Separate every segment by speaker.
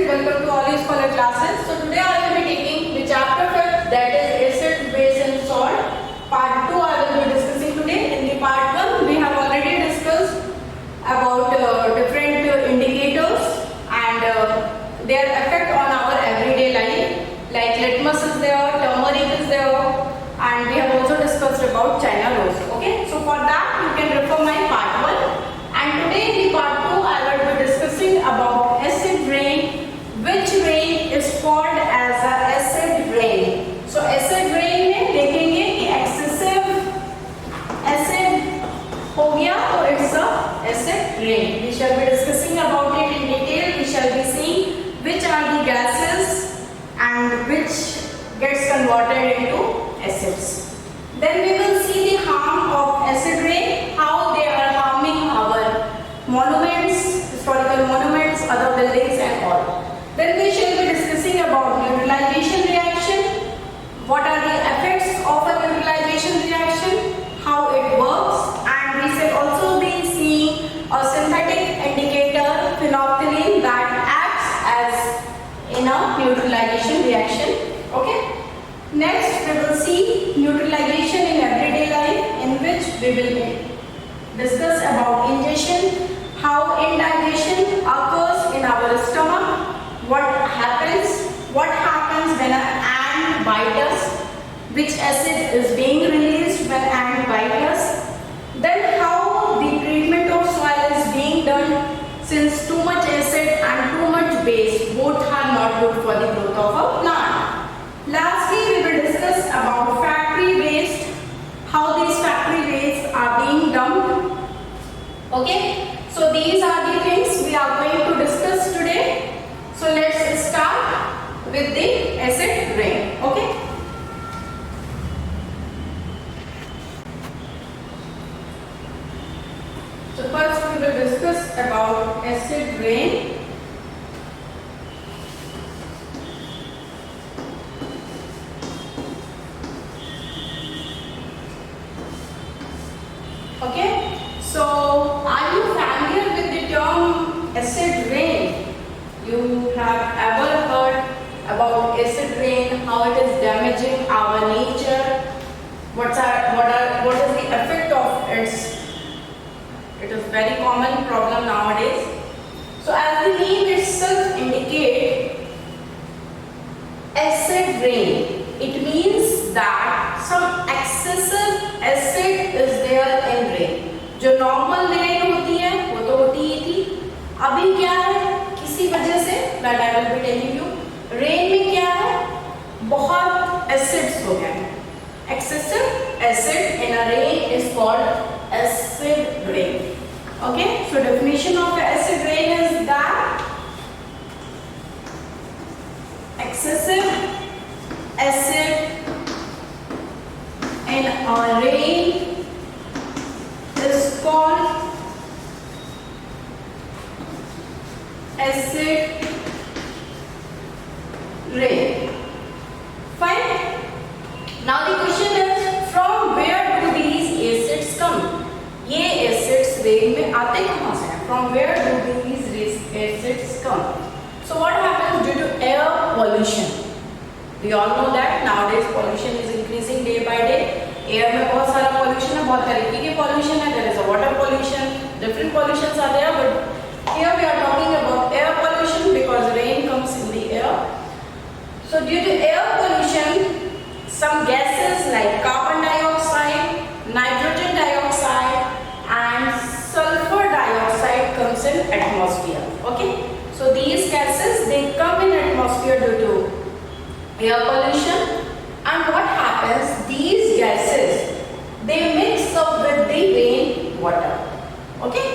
Speaker 1: students, welcome to all your scholar classes. So today I will be taking the chapter 5, that is acid, base and salt. Part 2 I will be discussing today. In the part 1 we have already discussed about different indicators and their effect on our everyday life. Like litmus is there, turmeric is there, and we have also discussed about China rose. Okay, so for that you can refer my part 1. And today in the part 2 I will be discussing about acid rain, which rain is called as a acid rain. So acid rain में देखेंगे कि excessive acid हो गया तो it's a acid rain. We shall be discussing about it in detail. We shall be seeing which are the gases and which gets converted into acids. Then we will see the harm of acid rain, how they are harming our monuments, historical monuments, other buildings and all. Then we shall be discussing about neutralization reaction, what are the effects of a neutralization reaction, how it works, and we shall also be seeing a synthetic indicator, phenolphthalein, that acts as in a neutralization reaction. Okay. Next we will see neutralization in everyday life, in which we will discuss about ingestion, how indigestion occurs in our stomach, what happens when an ant bites us, which acid is being released when ant bites us, then how the treatment of soil is being done, since too much acid and too much base both are not good for the growth of a plant. Lastly, we will discuss about factory waste, how these factory wastes are being dumped. Okay, so these are the things we are going to discuss today. So let's start with the acid rain. Okay. So first we will discuss about acid rain. Okay, so are you familiar with the term acid rain? You have ever heard about acid rain, how it is damaging our nature, what is the effect of its? It is very common problem nowadays. So as the name itself indicates, acid rain, it means that some excessive acid is there in rain. जो normal rain होती है वो तो होती ही थी, अभी क्या है किसी वजह से that I will be telling you, rain में क्या है बहुत एसिड्स हो गए हैं. Excessive acid in a rain is called acid rain. Okay, so definition of acid rain is that excessive acid in a rain is called acid rain. Fine. Now the question is, from where do these acids come? ये acids rain में आते कहाँ से हैं? From where do these acids come? So what happens due to air pollution? We all know that nowadays pollution is increasing day by day. Air में बहुत सारा pollution है, बहुत तरीके के pollution है. There is a water pollution, different pollutions are there, but here we are talking about air pollution because rain comes in the air. So due to air pollution, some gases like carbon dioxide, nitrogen dioxide and sulfur dioxide comes in atmosphere. Okay, so these gases, they come in atmosphere due to air pollution. And what happens, these gases, they mix up with the rain water. Okay,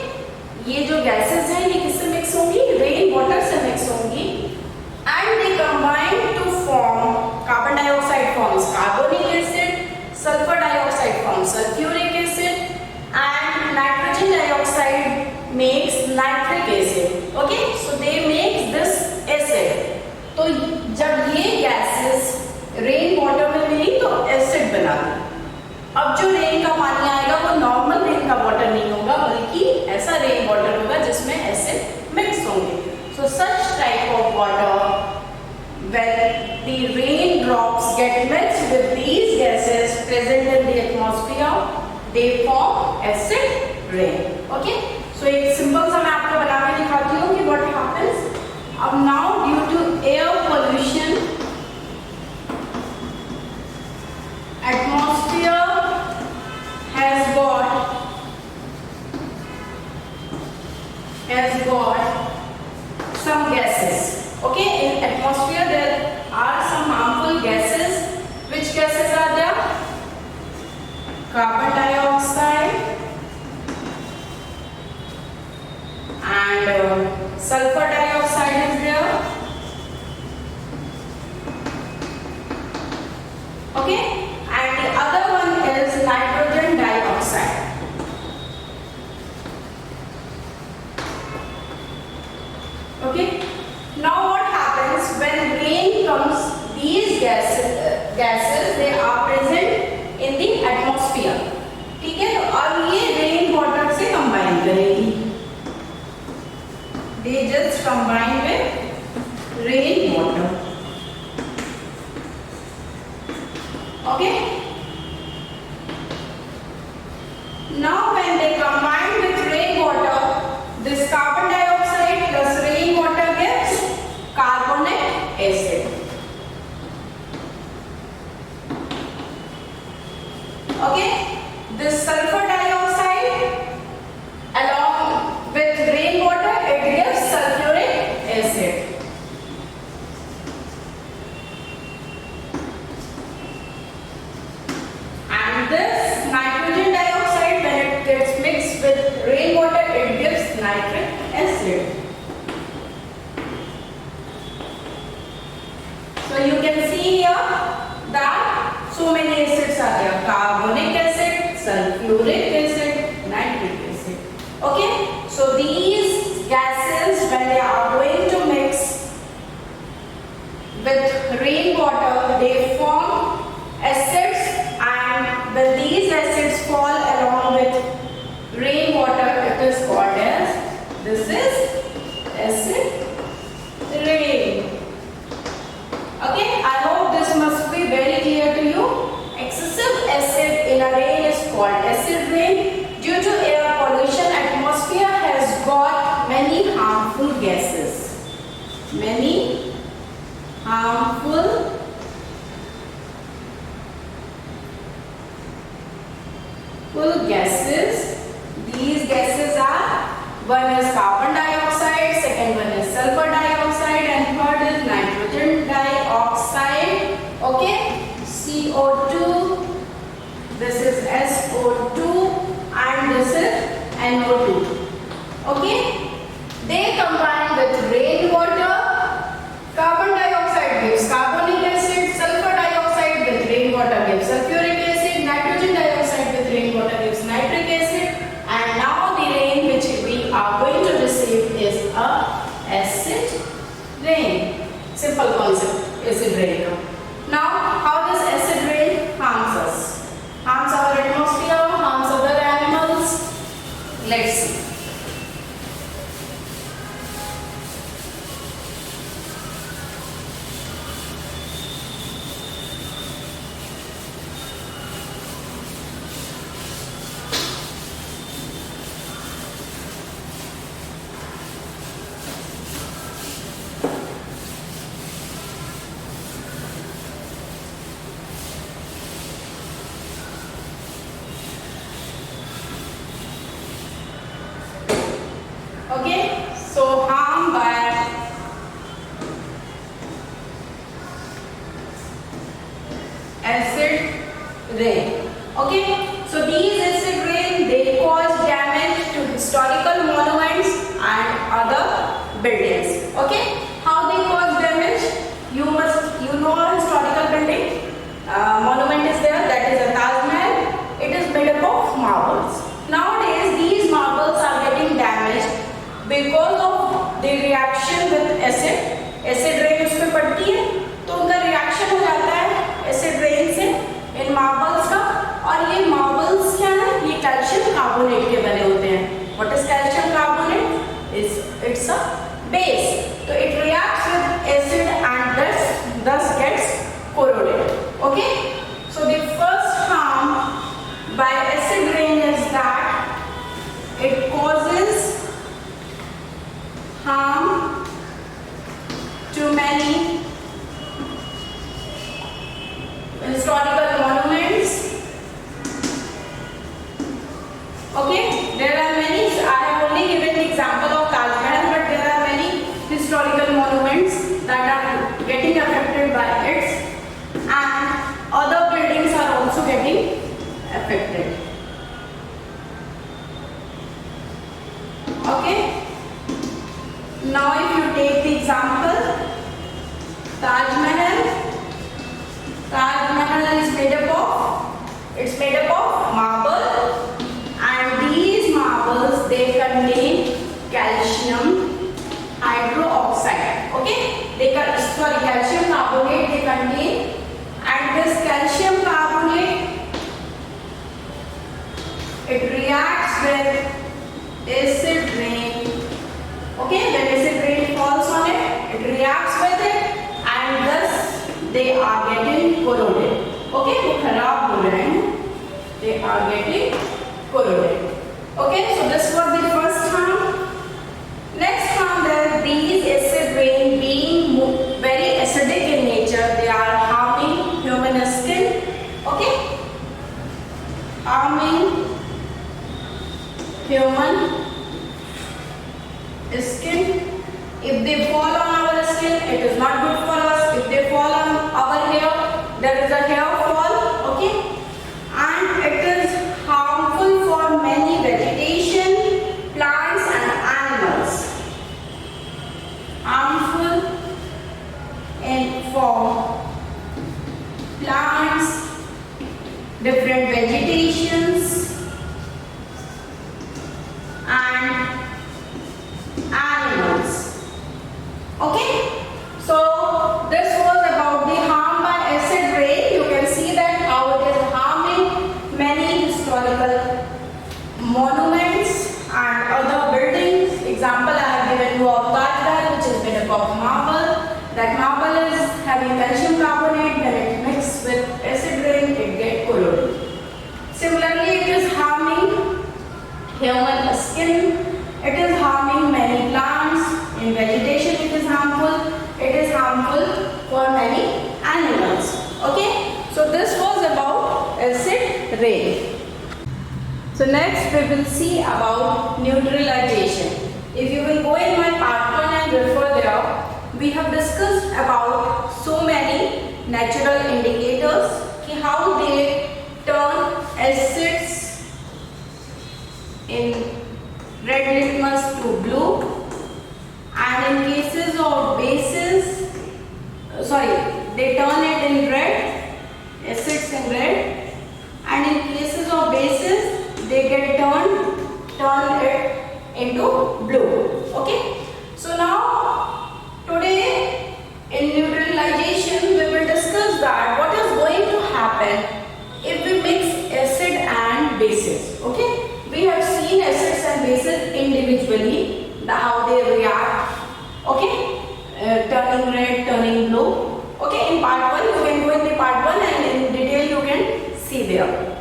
Speaker 1: ये जो gases हैं ये किससे mix होंगी? Rain water से mix होंगी, and they combine to form carbon dioxide forms carbonic acid, sulfur dioxide forms sulfuric acid, and nitrogen dioxide makes nitric acid. Okay, so they make this acid. तो जब ये gases rain water में मिली तो acid बना दी. अब जो rain का पानी आएगा वो नॉर्मल रेन का वाटर नहीं होगा, बल्कि ऐसा रेन वाटर होगा जिसमें एसिड मिक्स होंगे. such type of water, when the raindrops get mixed with these gases present in the atmosphere, they form acid rain. Okay, so एक सिंपल सा मैं आपको बना के दिखाती हूँ कि what happens. अब now due to air pollution, atmosphere has got some gases. Okay, in atmosphere there are some harmful gases. Which gases are there? Carbon dioxide and sulfur dioxide is there. Okay, and the other one is nitrogen dioxide. Okay, now what happens when rain comes? These gases they are present in the atmosphere. ठीक है, तो अब ये rain water से combine करेगी. They just combine with rain water. Okay. Now when they combine with rain water, this carbon dioxide plus rain water gives carbonic acid. Okay, this sulfur dioxide along with rainwater it gives sulfuric acid. And this nitrogen dioxide, when it gets mixed with rainwater, it gives nitric acid. So you can see here that so many acids are there: carbonic acid, sulfuric acid, nitric acid. Okay, so these gases, when they are going to mix with rainwater, they form acids, and when these acids fall along with rainwater, it is called as, this is acid rain. Okay, I hope this must be very clear to you. Excessive acid in a rain is called acid rain. Due to air pollution, atmosphere has got many harmful gases. Many harmful gases. These gases are, one is carbon dioxide, second one is sulfur dioxide, and third is nitrogen dioxide. Okay, CO2, this is SO2, and this is NO2. Okay, they combine with rainwater. Carbon dioxide gives carbonic acid, sulfur dioxide with rainwater gives sulfuric acid, nitrogen dioxide with rainwater gives nitric acid, and now the rain which we are going to receive is a acid rain. Simple concept, acid rain. Now, how does acid rain harms us? Harms our atmosphere, harms other animals. Let's see. Okay, so harm by acid rain. Okay, so these acid rain, they cause damage to historical monuments and other buildings. Okay, how they cause damage? You know a historical building, monument is there, that is a Taj Mahal. It is made up of marbles. Nowadays these marbles are getting damaged because of the reaction with acid. Acid rain उस पे पड़ती है तो उनका reaction हो जाता है acid rain से इन मार्बल्स का, और ये मार्बल्स क्या है, ये कैल्शियम कार्बोनेट के बने होते हैं. What is calcium carbonate? It's a base. तो many historical monuments. Okay, there are many. I have only given the example of Taj Mahal, but there are many historical monuments that are getting affected by it, and other buildings are also getting affected. Okay. Now, if you take the example, Taj Mahal. Taj Mahal is made up of marble, and these marbles, they contain calcium hydroxide. Okay, calcium carbonate they contain, and this calcium carbonate, it reacts with acid rain. Okay, when acid rain falls on it, it reacts with it, and thus they are getting corroded. Okay, वो खराब हो रहे हैं, they are getting corroded. Okay, so this was the first harm. Next harm, that these acid rain being very acidic in nature, they are harming human skin. Okay, harming human skin. If they fall on our skin, it is not good for us. If they fall on our hair, there is a hair fall. Okay, and it is harmful for many vegetation, plants and animals. Harmful for plants, different vegetations and animals. Okay, so this was about the harm by acid rain. You can see that how it is harming many historical monuments and other buildings. Example I have given you of Taj Mahal, which is made up of marble. That marble is having calcium carbonate. When it mixes with acid rain, it gets corroded. Similarly, it is harming human skin. It is harming many plants. In vegetation, it is harmful. It is harmful for many animals. Okay, so this was about acid rain. So next we will see about neutralization. If you will go in my part 1 and refer there, we have discussed about so many natural indicators, how they turn acids in red litmus to blue, and in cases of bases, they turn it in red, acids in red, and in cases of bases, they get turn it into blue. Okay, so now today in neutralization we will discuss that what is going to happen if we mix acid and bases. Okay, we have seen acids and bases individually, how they react. Okay, turning red, turning blue. Okay, in part 1 you can go in the part 1 and in detail you can see there.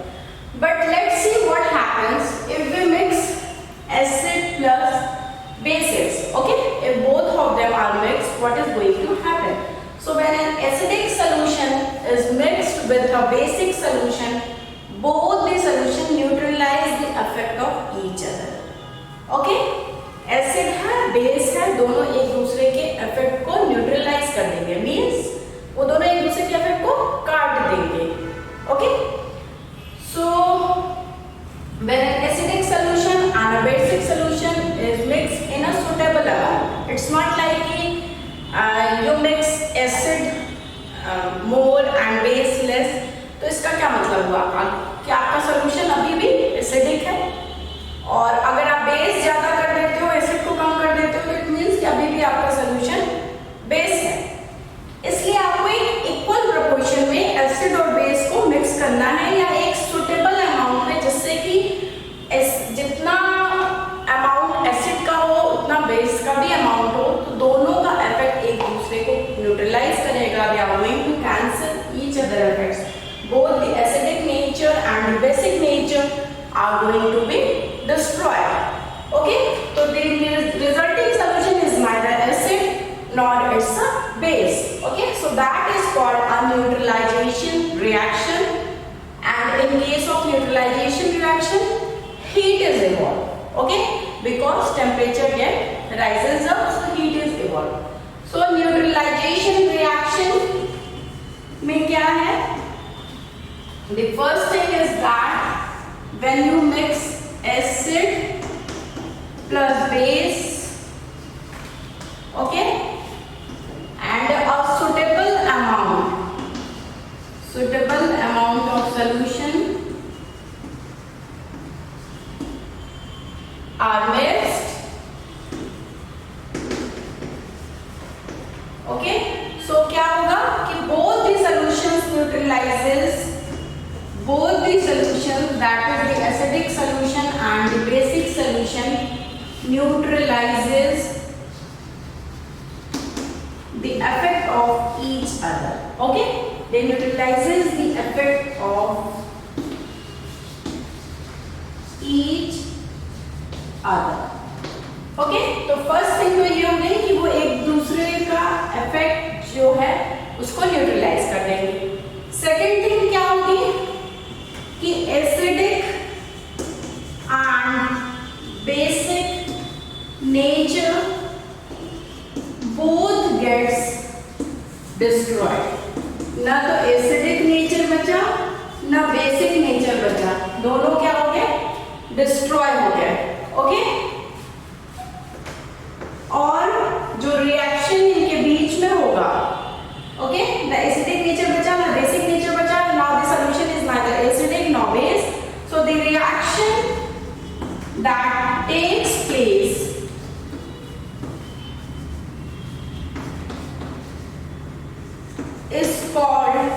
Speaker 1: But let's see what happens if we mix acid plus bases. Okay, if both of them are mixed, what is going to happen? So when an acidic solution is mixed with a basic solution, both the solution neutralize the effect of each other. Okay, acid है, base है, दोनों एक दूसरे के effect को neutralise कर देंगे, means वो दोनों एक दूसरे के इफेक्ट को काट देंगे. Okay, so when an acidic solution and a basic solution is mixed in a suitable amount, it's not like you mix acid more and base less. तो इसका क्या मतलब हुआ कि आपका सोल्यूशन अभी भी एसिडिक है, और अगर आप बेस ज्यादा कर देते हो, एसिड को कम कर देते हो, तो इट मींस कि अभी भी आपका सोल्यूशन बेस है. इसलिए आपको एक इक्वल प्रोपोर्शन में एसिड और बेस को मिक्स करना है, या एक सुटेबल अमाउंट में, जिससे कि जितना अमाउंट एसिड का हो उतना बेस का भी अमाउंट हो, तो दोनों का इफेक्ट एक दूसरे को न्यूट्रलाइज करेगा. They are going to cancel each other effects. Both the acidic nature and the basic nature are going to be destroyed. Okay, so the resulting solution is neither acid nor it's a base. Okay, so that is called a neutralization reaction, and in case of neutralization reaction, heat is evolved. Okay, because temperature rises up, so heat is evolved. So neutralization reaction में क्या है? The first thing is that when you mix acid plus base, okay, and a suitable amount of solution are mixed, okay, so क्या होगा कि both the solutions neutralizes, both the solutions, that is the acidic solution and the basic solution, neutralizes the effect of each other. Okay, they neutralizes the effect of each other. Okay, तो first thing तो ये हो गई कि वो एक दूसरे का इफेक्ट जो है उसको न्यूट्रलाइज कर देंगे. सेकेंड थिंग क्या होगी कि acidic and basic nature both gets destroyed. ना तो एसिडिक नेचर बचा ना बेसिक नेचर बचा, दोनों क्या हो गए? डिस्ट्रॉय हो गए. ओके, और जो रिएक्शन इनके बीच में होगा, ओके, द एसिडिक नेचर बचा ना बेसिक नेचर बचा. Now the solution is neither acidic nor base, so the reaction that takes place is called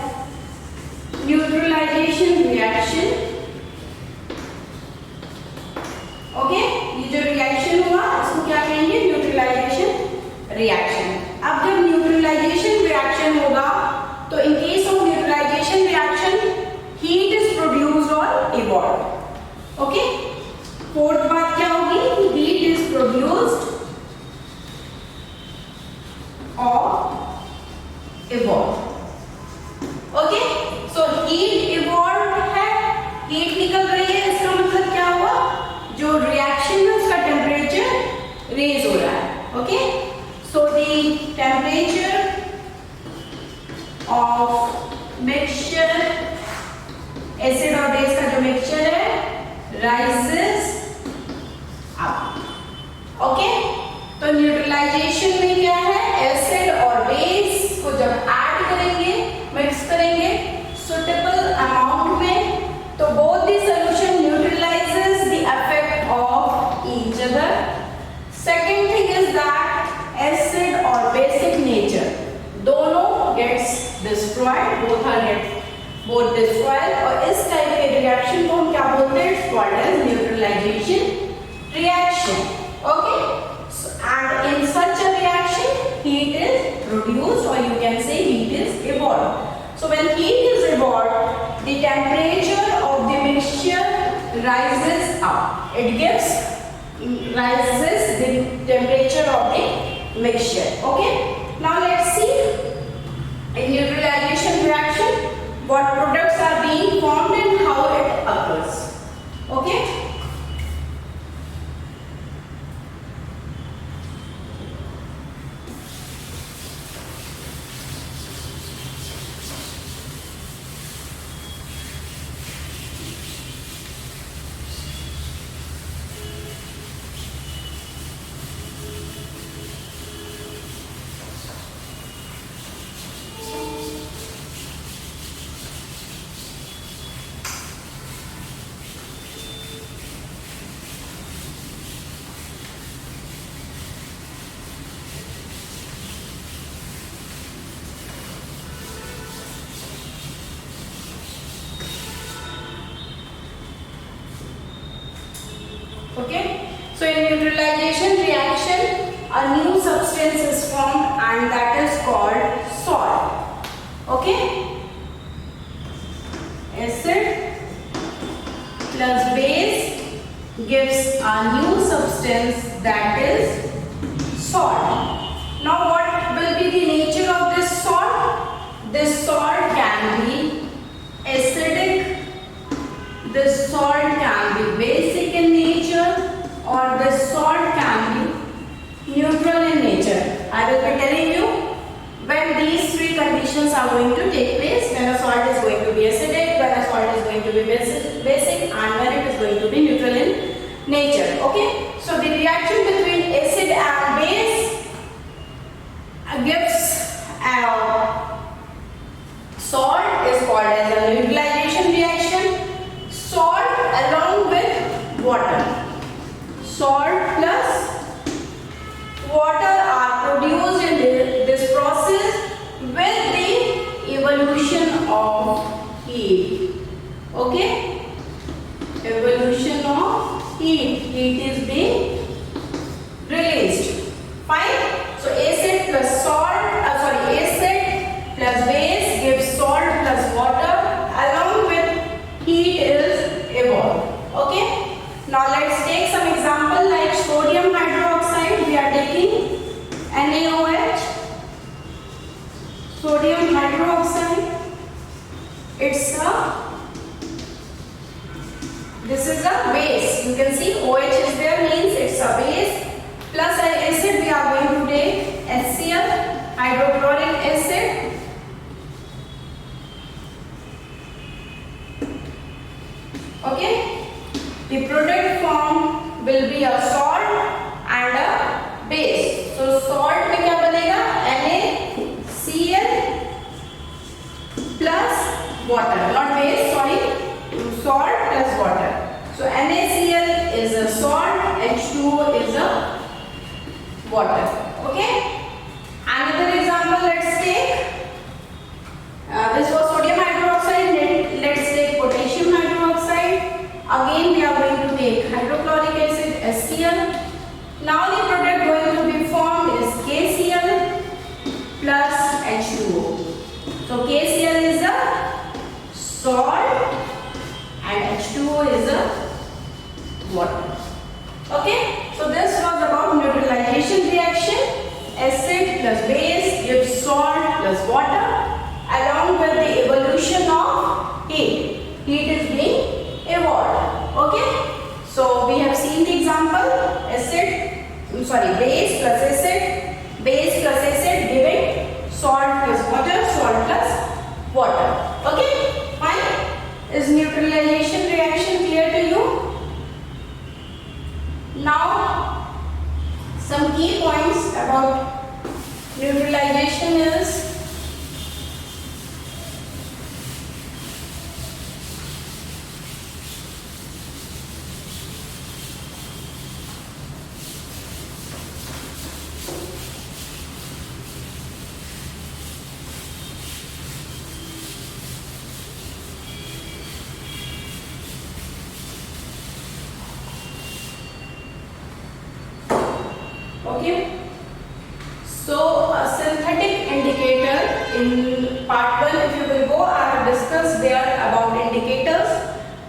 Speaker 1: neutralization reaction. Okay, ये जो रिएक्शन हुआ इसको क्या कहेंगे? Neutralisation reaction. अब जब न्यूट्रलाइजेशन रिएक्शन होगा तो in case of neutralisation reaction heat is produced और इवॉल्व. ओके, फोर्थ बात क्या होगी? हीट इज प्रोड्यूस्ड और evolve. Okay, so heat evolve है, हीट निकल रही है, इसका मतलब क्या हुआ? जो रिएक्शन है उसका टेम्परेचर रेज हो रहा है. Okay, so the temperature of mixture, acid और बेस का जो मिक्सचर है, राइजेस अप. ओके, तो न्यूट्रलाइजेशन में क्या है? एसिड और बेस को जब ऐड करेंगे, मिक्स करेंगे सुटेबल अमाउंट में, तो both the solution neutralises the effect of each other. Second thing is that acid और बेसिक नेचर दोनों गेट्स डिस्ट्रॉयड, बोथ डिस्ट्रॉयड. और इस टाइप के रिएक्शन को हम क्या बोलते हैं? It's called as neutralisation reaction. Okay, and in such a reaction heat is produced, or you can say heat is evolved. So when heat is evolved, the temperature of the mixture rises up. It rises the temperature of the mixture. Okay, now let's see in neutralization reaction what products are being formed and how it occurs. Okay, okay, so in neutralization reaction a new substance is formed and that is called salt. Okay, acid plus base gives a new substance that is salt. Now what will be the nature are going to take place when a salt is going to be acidic, when a salt is going to be basic, and when it is going to be neutral in nature. Okay, so the reaction between acid and base gives salt is called as a neutralization reaction. Salt along with water, salt plus water are produced in this process with the evolution of heat. Okay, evolution of heat. Heat is being released. Fine. So acid plus salt, acid plus base gives salt plus water along with heat is evolved. Okay. Now let's take some example like sodium hydroxide. We are taking NaOH. Sodium hydroxide. This is a base. You can see OH is there, means it's a base. Plus an acid, we are going to take HCl, hydrochloric acid. Okay. The product form will be a salt and a base. So salt में क्या बनेगा? NaCl plus water, not base, sorry. Salt plus water. So NaCl is a salt, H2O is a water. Okay. Another example, let's take. This was sodium hydroxide. Let's take potassium hydroxide. Again, we are going to take hydrochloric acid, HCl. Now the product going to be formed is KCl plus H2O. So KCl is a salt and H2O is a water. Okay. So this was about neutralization reaction. Acid plus base gives salt plus water along with the evolution of heat. Heat is being evolved. Okay. So we have seen the example. Base plus acid giving salt plus water. Okay. Fine. Is neutralization reaction clear to you? Now, some key points about neutralization is okay. So a synthetic indicator in part 1, if you will go, I have discussed there about indicators.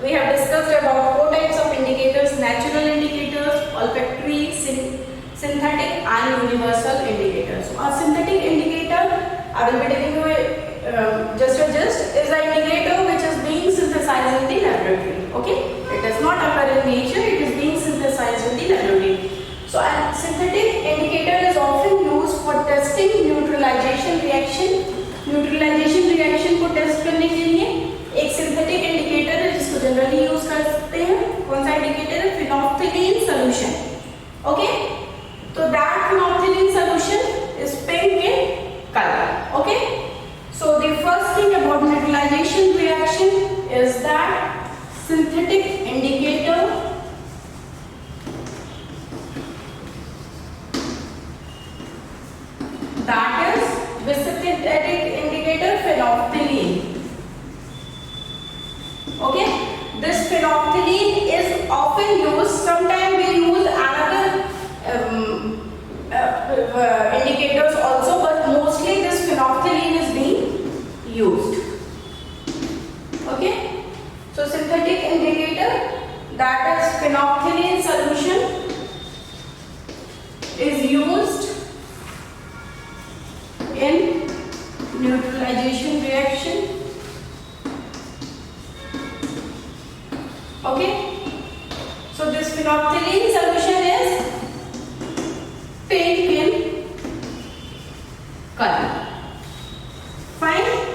Speaker 1: We have discussed about 4 types of indicators: natural indicators, olfactory, synthetic and universal indicators. So a synthetic indicator, I will be taking you just is an indicator which is being synthesized in the laboratory. Okay, it does not occur in nature, it is being synthesized in the laboratory. So a synthetic indicator is often used for testing neutralization reaction. Neutralization reaction को test करने के लिए एक synthetic indicator है जिसको generally use करते हैं. कौन सा इंडिकेटर है? phenolphthalein solution. Okay, so that phenolphthalein solution is pink in color. Okay, so the first thing about neutralization reaction is that synthetic indicator that is the synthetic indicator phenolphthalein. Okay, this phenolphthalein is often used. Sometimes we use another indicators also, but mostly this phenolphthalein is being used. Okay, so synthetic indicator that is phenolphthalein solution is used in neutralization reaction. Okay, so this phenolphthalein solution is pink in color. Fine.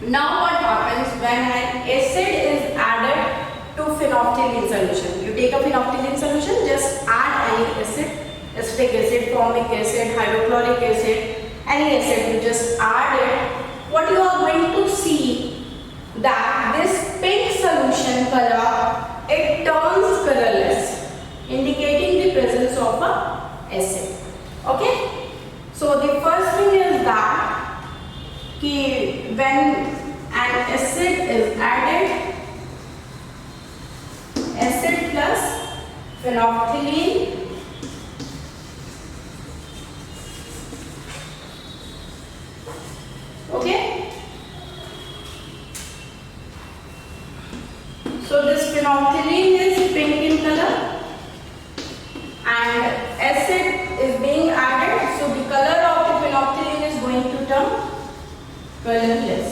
Speaker 1: Now what happens when an acid is added to phenolphthalein solution? You take a phenolphthalein solution, just add any acid, acetic acid, formic acid, hydrochloric acid, any acid, you just add it. What you are going to see that this pink solution color, it turns colorless, indicating the presence of a acid. Okay, so the first thing is that when an acid is added, acid plus phenolphthalein, okay, so this phenolphthalein is pink in color and acid is being added, so the color of the phenolphthalein is going to turn colorless.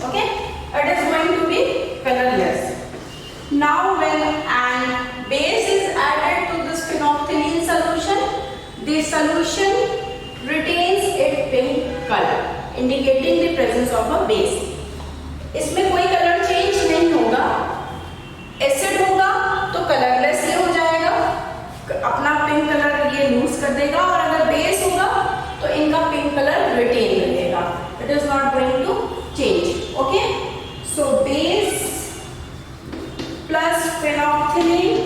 Speaker 1: Okay, it is going to be colorless. Now when an base is added to this phenolphthalein solution, the solution retains its pink color, indicating the presence of a base. इसमें कोई colour change नहीं होगा, acid होगा तो colourless ये हो जाएगा, अपना पिंक कलर ये लूज कर देगा, और अगर बेस होगा तो इनका पिंक कलर रिटेन रहेगा. It is not going to change. Okay, so base plus phenolphthalein,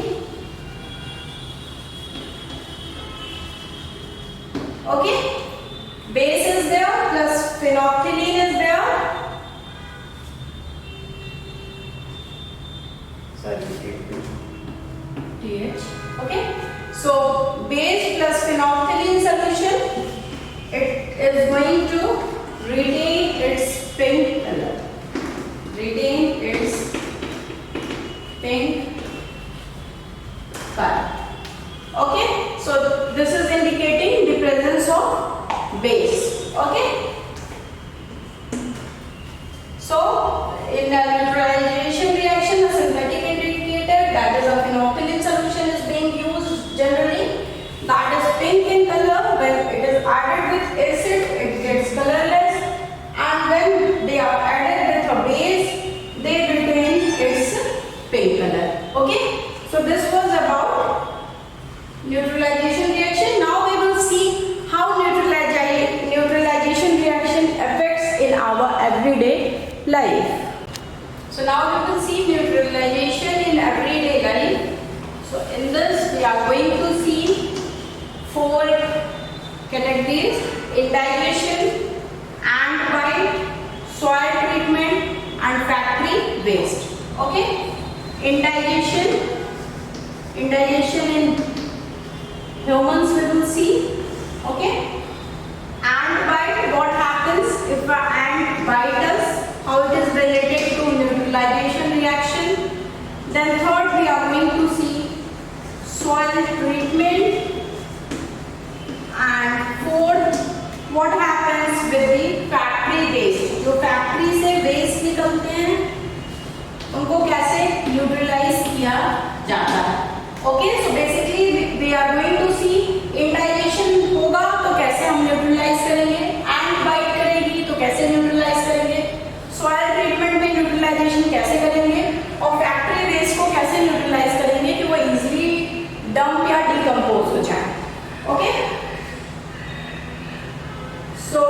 Speaker 1: okay, base is there plus phenolphthalein is there. Sorry, TH. Okay, so base plus phenolphthalein solution, it is going to retain its pink color. Retain its pink color. Okay, so this is indicating the presence of base. Okay, so in a neutralization reaction, a synthetic indicator, that is a phenolphthalein solution, is being used generally. That is pink in color. When it is added with acid, it gets colorless, and when they are added with a base, they retain its pink color. Okay, so this was about neutralization reaction. Now we will see how neutralization reaction affects in our everyday life. So now we will see neutralization in everyday life. So in this we are going to see 4 categories: indigestion, ant bite, soil treatment, and factory waste. Okay, indigestion in humans we will see. Okay, ant bite, what happens if an ant bites us, how it is related to neutralization reaction. Then third we are going to see soil treatment, and fourth what happens with the factory waste. जो factory से waste निकलते हैं उनको कैसे neutralise किया जाता है. Okay, so basically we are going to see indigestion होगा तो कैसे हम न्यूट्रलाइज करेंगे, एंड बाइट करेगी तो कैसे न्यूट्रलाइज करेंगे, सॉइल ट्रीटमेंट में न्यूट्रलाइजेशन कैसे करेंगे, और फैक्ट्री वेस्ट को कैसे न्यूट्रलाइज करेंगे कि वो इजीली डंप या डिकम्पोज हो जाए. Okay, so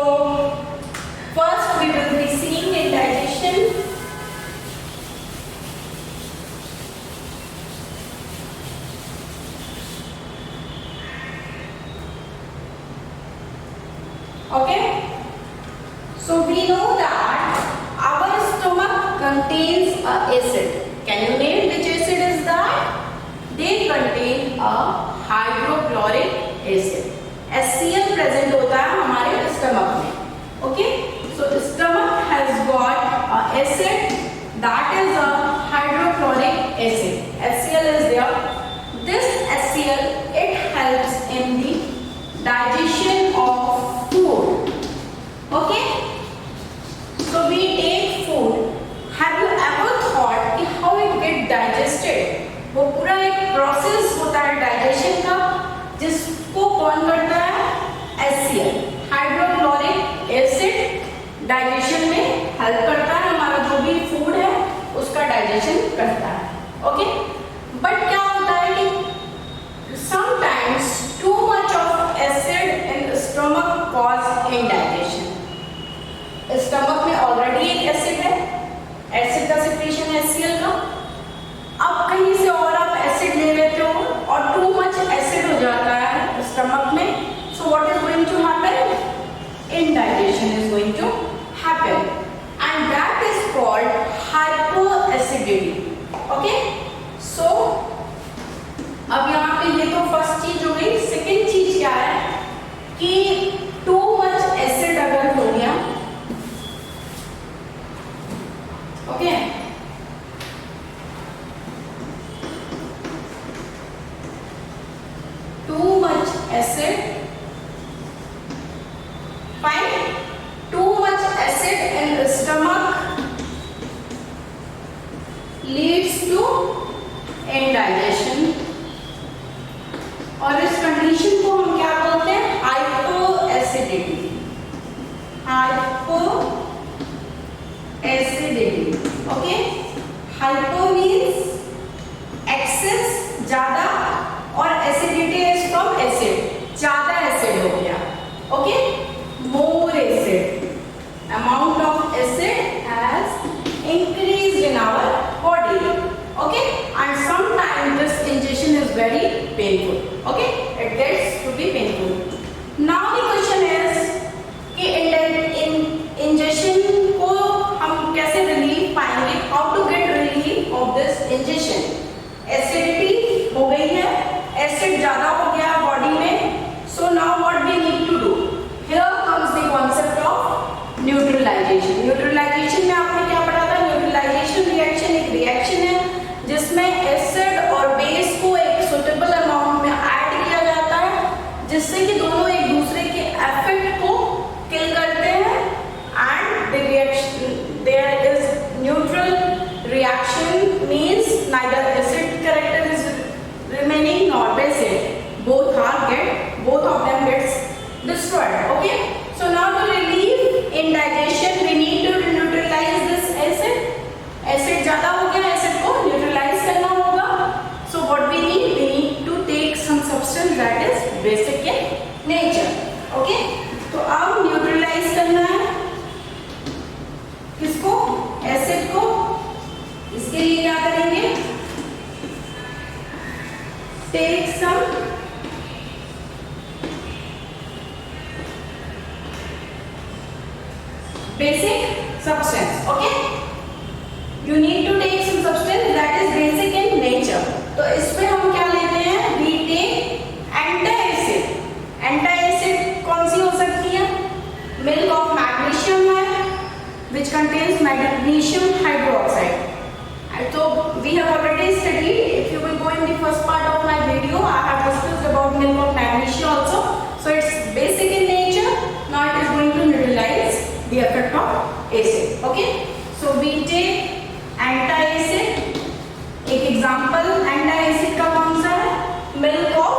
Speaker 1: first we will be seeing indigestion. Okay, so we know that our stomach contains a acid. Can you name which acid is that? They contain a hydrochloric acid. HCl present होता है हमारे stomach में. Okay, so stomach has got a acid, that is a hydrochloric acid. HCl is there. This HCl, it helps in the digestion of food. Okay, so we take food. Have you ever thought कि how it get digested? वो पूरा एक process होता है digestion का, जिसको कौन करता है? HCl, हाइड्रोक्लोरिक एसिड डाइजेशन में हेल्प करता है. डाइजेशन करता है. ओके, बट क्या होता है कि sometimes too much of acid in stomach cause indigestion. Stomach में ऑलरेडी एक एसिड है, एसिड का सिक्रेशन है HCl का. अब कहीं से और आप एसिड ले लेते हो और टू मच एसिड हो जाता है स्टमक में. So what is going to happen? Indigestion is going to happen, and that is called hypoacidity. Okay, so अब यहाँ पे ये तो फर्स्ट चीज हो गई. सेकेंड चीज क्या है कि टू मच एसिड अगर हो गया, okay, too much acid, fine, too much acid in the stomach leads to indigestion. और इस कंडीशन को हम क्या बोलते हैं? हाइपोएसिडिटी. हाइपोएसिडिटी. ओके, हाइपो मीन्स एक्सेस, ज्यादा, और एसिडिटी इज फ्रॉम एसिड, ज्यादा एसिड हो गया. Okay, more acid, amount of acid has increased in our body. Okay, and sometimes this ingestion is very painful. Okay, it gets to be painful. Now the question is कि ingestion को हम कैसे relief पाएंगे? How to get relief of this ingestion? Acidity हो गई है, acid ज्यादा हो गया body में. So now what we need to do? Here comes the concept of neutralization. Neutralization में आपने क्या पढ़ा था? Neutralization reaction एक reaction है जिसमें एसिड और बेस को एक सुटेबल अमाउंट में ऐड किया जाता है जिससे कि दोनों एक दूसरे के इफेक्ट को किल करते हैं. And the reaction, there is neutral reaction means neither acid character is remaining nor basic. Both of them gets destroyed. Okay, so now to relieve indigestion we need to neutralize this acid. Acid ज्यादा हो गया, acid को neutralize करना होगा. So what we need to take some substance that is basic in nature. Okay, तो अब neutralize करना है किसको? acid को. इसके लिए क्या करेंगे? take some basic substance. Okay, you need to take some substance that is basic in nature. तो इसमें हम क्या लेते हैं? we take anti-acid. Anti-acid कौन सी हो सकती है? milk of magnesium है which contains magnesium hydroxide. So we have already studied, if you will go in the first part of my video, I have discussed about milk of magnesium also. So it's basic in nature. Now it is going to neutralize the effect of acid. Okay, so we take anti-acid. एक example anti-acid का कौन सा है? milk of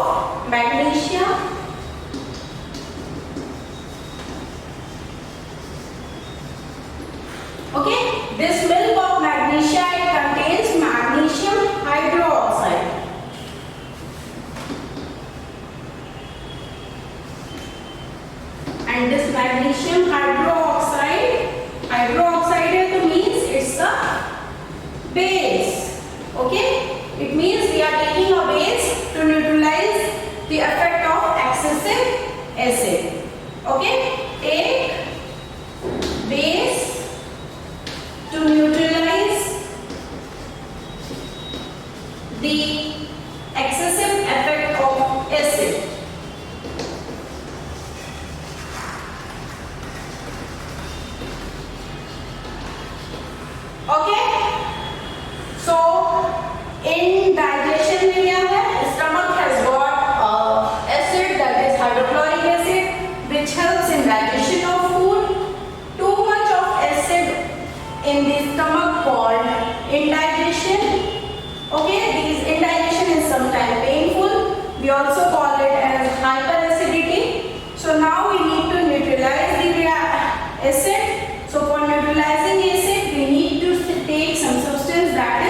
Speaker 1: magnesium. Okay, this milk of magnesium contains magnesium hydroxide. And this magnesium hydroxide है तो means it's a base. Okay, it means we are taking a base to neutralize the effect of excessive acid. Okay, take base to neutralize the excessive effect of acid. Okay, so indigestion में क्या है? Stomach has got acid, that is hydrochloric acid, which helps in digestion of food. Too much of acid in the stomach called indigestion. Okay, this indigestion is sometimes painful. We also call it as hyperacidity. So now we need to neutralize the acid. So for neutralizing acid, we need to take some substance that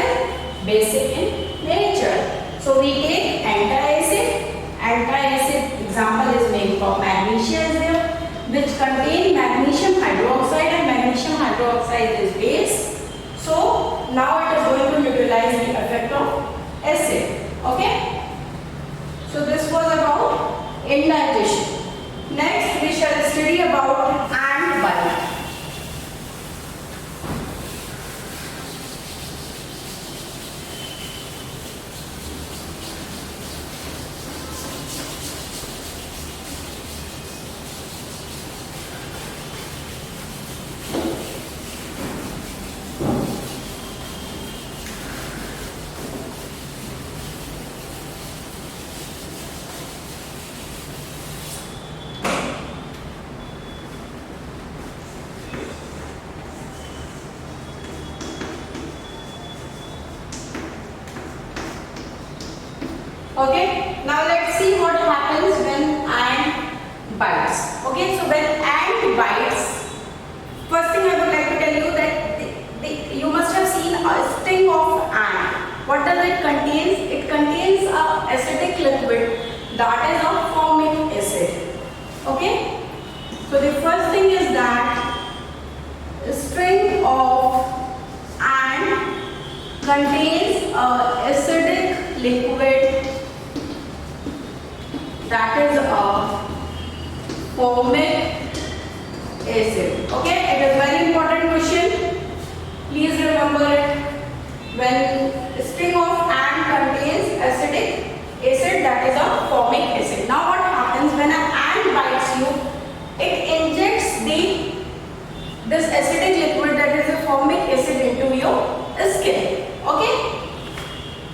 Speaker 1: again magnesium hydroxide, and magnesium hydroxide is base. So now it is going to neutralize the effect of acid. Okay. So this was about indigestion. Next we shall study about ant bite. Okay, now let's see what happens when ant bites. Okay, so when ant bites, first thing I would like to tell you that you must have seen a sting of ant. What does it contain? It contains a acidic liquid, that is a formic acid. Okay, so the first thing is that a string of ant contains a acidic liquid, that is a formic acid. Okay, it is very important question. Please remember it. When a string of ant contains acidic acid, that is a formic acid. Now what happens when an ant bites you? It injects this acidic liquid, that is a formic acid, into your skin. Okay.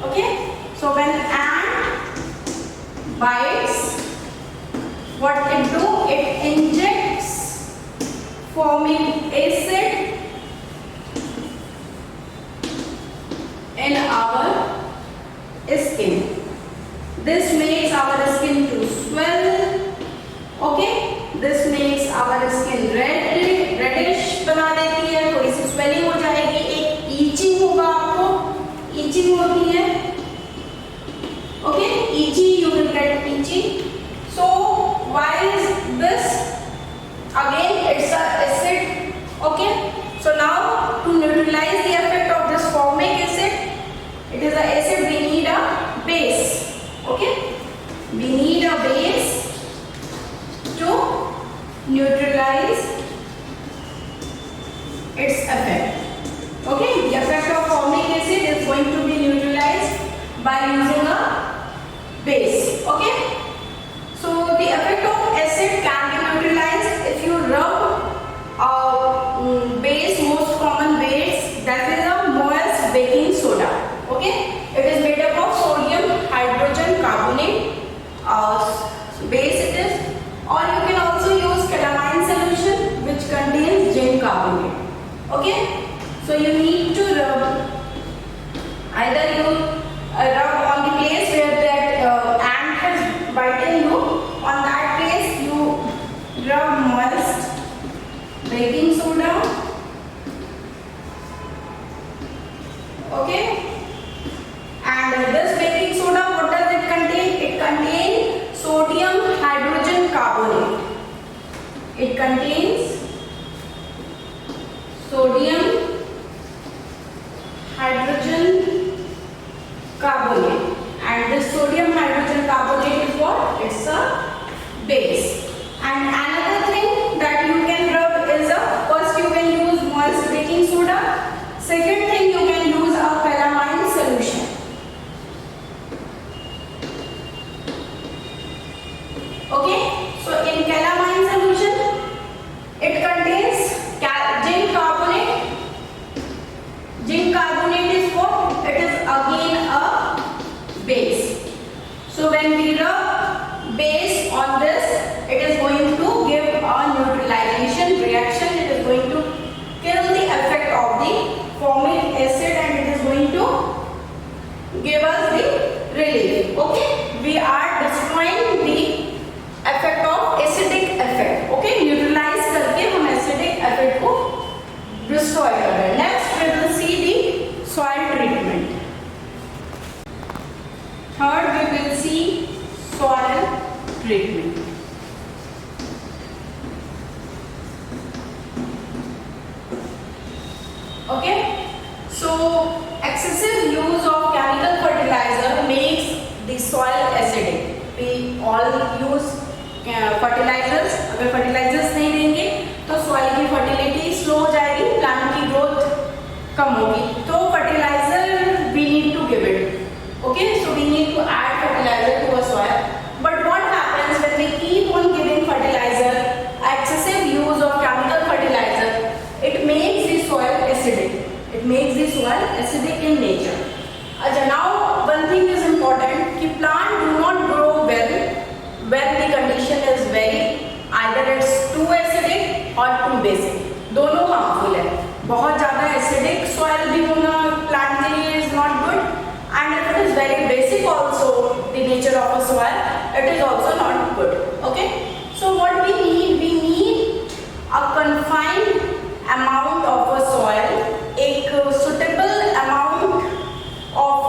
Speaker 1: Okay. So when ant bites, what it do? It injects formic acid in our skin. This makes our skin to swell. Okay, this makes our skin reddish बना देती है, थोड़ी सी swelling हो जाएगी, एक itching होगा, आपको itching होती है. Okay, itchy, you will get itchy. So why is this? Again, it's a acid. Okay, so now to neutralize the effect of this formic acid, it is an acid, we need a base. Okay, we need a base to neutralize its effect. Okay, the effect of formic acid is going to be neutralized by using a base. Okay, so the effect of acid can be neutralized if you rub a base, most common base, that is a moist baking soda. Okay, it is made up of sodium hydrogen carbonate base it is, or you can also use calamine solution which contains zinc carbonate. Okay, so you need to rub, either you rub on the place where that ant has bitten you, on that place you rub moist baking soda. Okay, and this baking soda, what does it contain? It contains sodium hydrogen carbonate. It contains sodium hydrogen carbonate, and this sodium hydrogen carbonate is what? It's a base. And another thing that you can rub is first you can use moist baking soda. Second thing, you can use a calamine solution. Okay, so in calamine solution, it contains zinc carbonate Okay, so excessive use of chemical fertilizer makes the soil acidic. We all use fertilizers. अगर fertilizers नहीं देंगे तो soil की fertility slow हो जाएगी, plant की growth कम होगी. तो fertilizer we need to give it. Okay, so we need to add fertilizer to a soil. But what happens when we keep on giving fertilizer, excessive use of chemical fertilizer, it makes the soil acidic. It makes the soil acidic in nature. Now one thing is important कि plant do not grow well when the condition is very either it's too acidic or too basic. दोनों harmful है. बहुत ज़्यादा acidic soil भी होना plant के लिए is not good, and if it is very basic also the nature of a soil, it is also not good. Okay, so what we need a confined amount of a soil, एक suitable amount of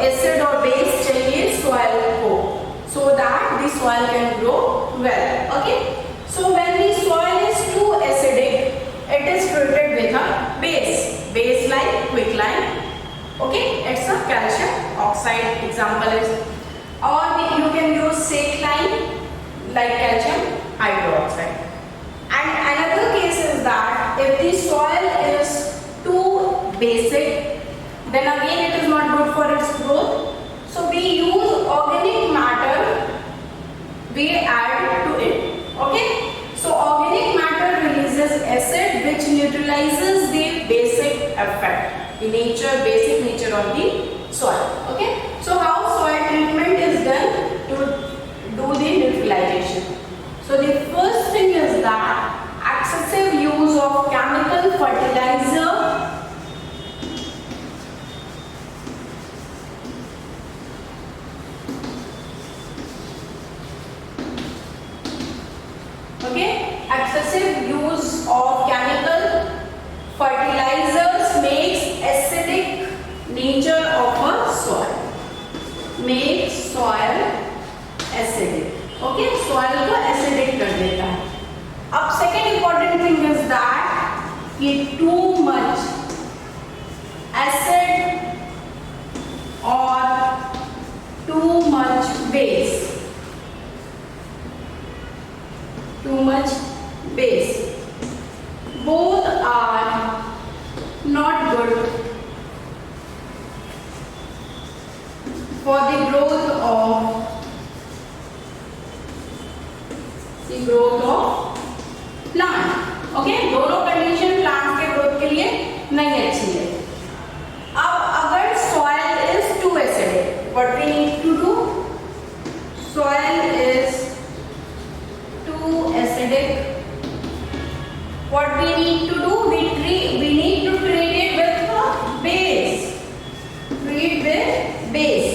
Speaker 1: acid or base चाहिए soil को, so that the soil can grow well. Okay, so when the soil is too acidic, it is treated with a base like quicklime. Okay, it's a calcium oxide example is, or you can use saline like calcium hydroxide. And another case is that if the soil is too basic, then again it is not good for its growth. So we use organic matter, we add to it. Okay, so organic matter releases acid which neutralizes the basic effect, the basic nature of the soil. Okay, so how soil treatment is done to do the neutralization? So the first thing is that excessive use of chemical fertilizer excessive use of chemical fertilizers makes acidic nature of a soil, makes soil acidic. Okay, soil को acidic कर देता है. अब second important thing is that ये too much acid or too much base, both are not good for the growth of plant. Okay, दोनों condition plant के growth के लिए नहीं अच्छी है. अब अगर soil is too acidic, what we need to do? Soil is too acidic. What we need to do? We need to treat it with a base. Treat with base.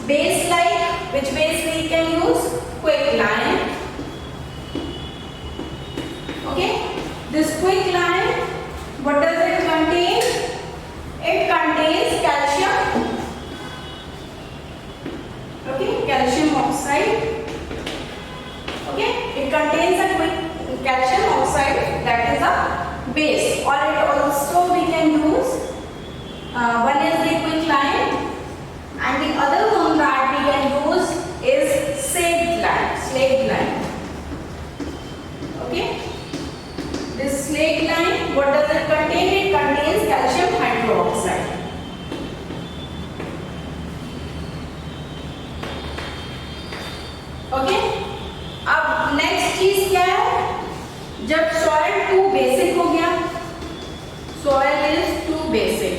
Speaker 1: Base like which base we can use? Quicklime. Okay. This quicklime, what does it contain? It contains calcium. Okay, calcium oxide. Okay, it contains a calcium oxide, that is a base, or it also we can use one is the quicklime and the other one that we can use is slaked lime. Okay, this slaked lime, what does it contain? It contains calcium hydroxide. Okay, अब next चीज क्या है? जब soil too basic हो गया, soil is too basic,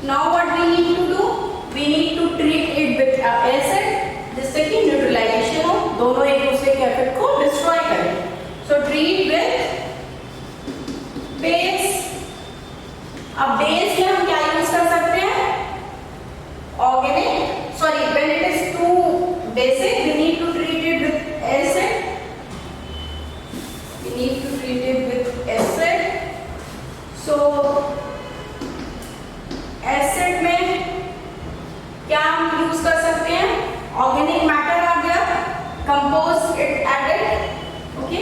Speaker 1: now what we need to do? We need to treat it with acid जिससे कि neutralisation हो, दोनों एक दूसरे के इफेक्ट को डिस्ट्रॉय करें. So treat with base. अब बेस में हम क्या यूज कर सकते हैं? Organic, sorry, when it is too basic we need to treat it with acid. We need to treat it with acid. So acid में क्या हम यूज कर सकते हैं? ऑर्गेनिक मैटर आ गया, compost it added. Okay,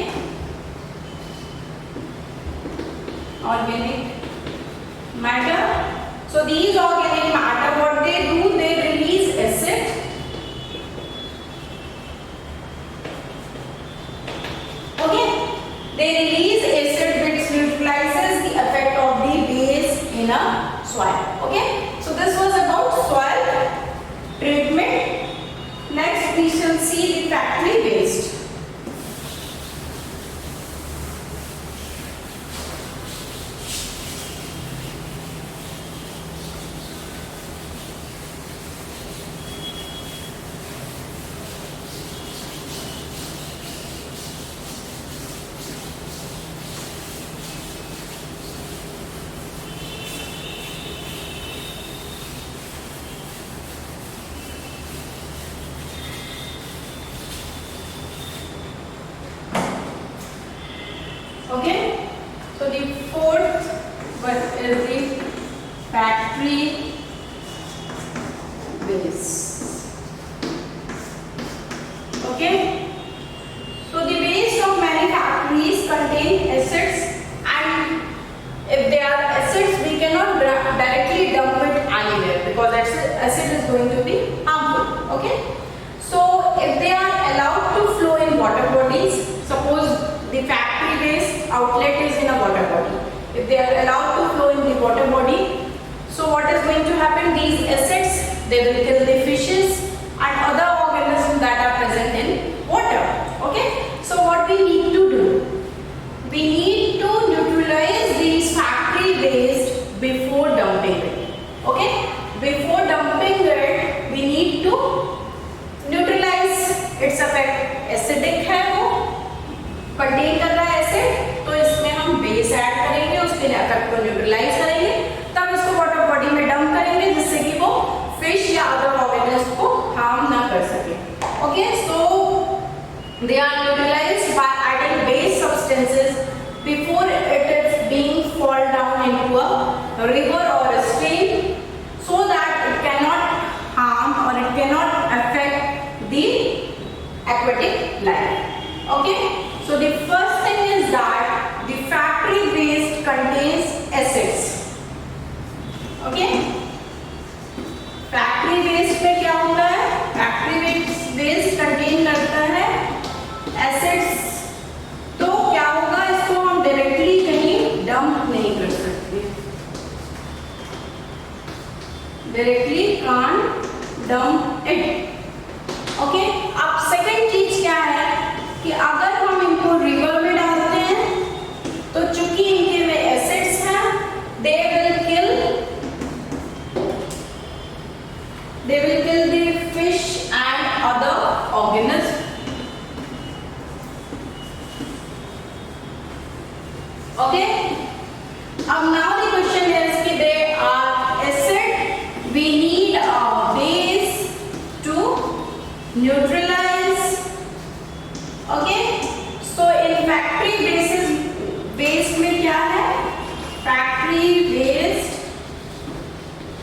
Speaker 1: organic matter. So these organic matter, what they do, they release acid. Okay, they release acid which neutralizes the effect of the base in a soil. Okay, so this was about soil treatment. Next we shall see the factory waste. Okay, so the fourth one is the factory waste. Okay, so the waste of many factories contain acids, and if they are acids, we cannot directly dump it anywhere because acid is going to be harmful. Okay, so if they are allowed to flow in water bodies, suppose the factory waste outlet is in a water body. If they are allowed to flow in the water body, so what is going to happen? These acids, they will kill the fishes and other organisms that are present in water. Okay, so what we need to do? We need to neutralize these factory waste before dumping it. Okay, before dumping it, we need to neutralize its effect. Acidic है वो, contain कर रहा है acid, तो इसमें हम base add करेंगे, उसके इफेक्ट को न्यूट्रलाइज करेंगे, तब इसको वाटर बॉडी में डंप करेंगे जिससे कि वो फिश या अदर ऑर्गेनिज्म को हार्म ना कर सके. Okay, so they are neutralised by adding base substances before it is being fall down into a river or a stream, so that it cannot harm or it cannot affect the aquatic life. Okay, so the first thing is that the factory waste contains acids. Okay, factory waste में क्या होता है? factory waste contain करता है acids. तो क्या होगा? इसको हम directly कहीं dump नहीं कर सकते. Directly can't dump it. Okay, अब second चीज क्या है कि अगर हम इनको रिवर में डालते हैं तो चूंकि इनके में एसिड्स हैं, they will kill the fish and other organisms. Okay, अब now the question is कि they are acid, we need a base to neutralize. Okay, so in factory waste में क्या है? factory waste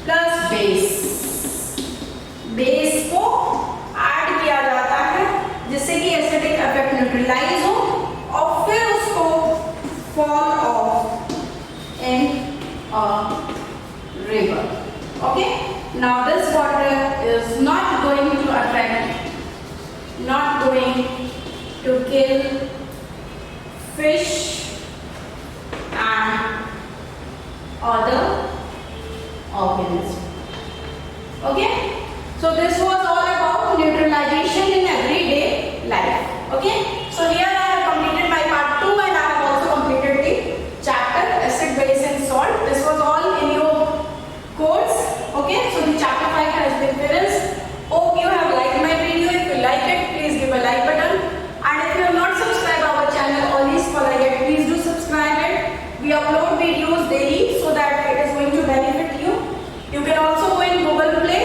Speaker 1: plus base को add किया जाता है जिससे कि एसिडिक इफेक्ट न्यूट्रलाइज हो और फिर उसको fall off in a river. Okay, now this water is not going to affect, not going to kill fish and other organisms. Okay, so this was all about neutralization in everyday life. Okay, so here I have completed my part 2 and I have also completed the chapter acid, base and salt. This was all in your course. Okay, so the chapter 5 has been finished. Hope you have liked my video. If you like it, please give a like button. And if you have not subscribed our channel always for it, please do subscribe it. We upload videos daily so that it is going to benefit you. You can also go in Google Play.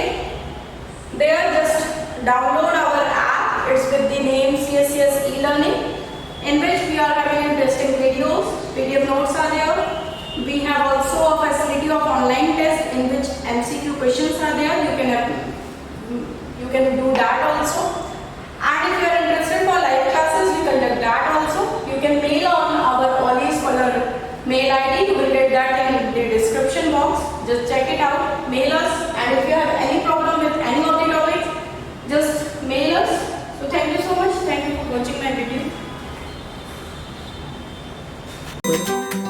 Speaker 1: There just download our app. It's with the name CSCS e-learning, in which we are having interesting videos. PDF notes are there. We have also a facility of online test in which MCQ questions are there. You can do that also. And if you are interested for live classes, we conduct that also. You can mail on our Oli Scholar mail ID. You will get that in the description box.
Speaker 2: liquid.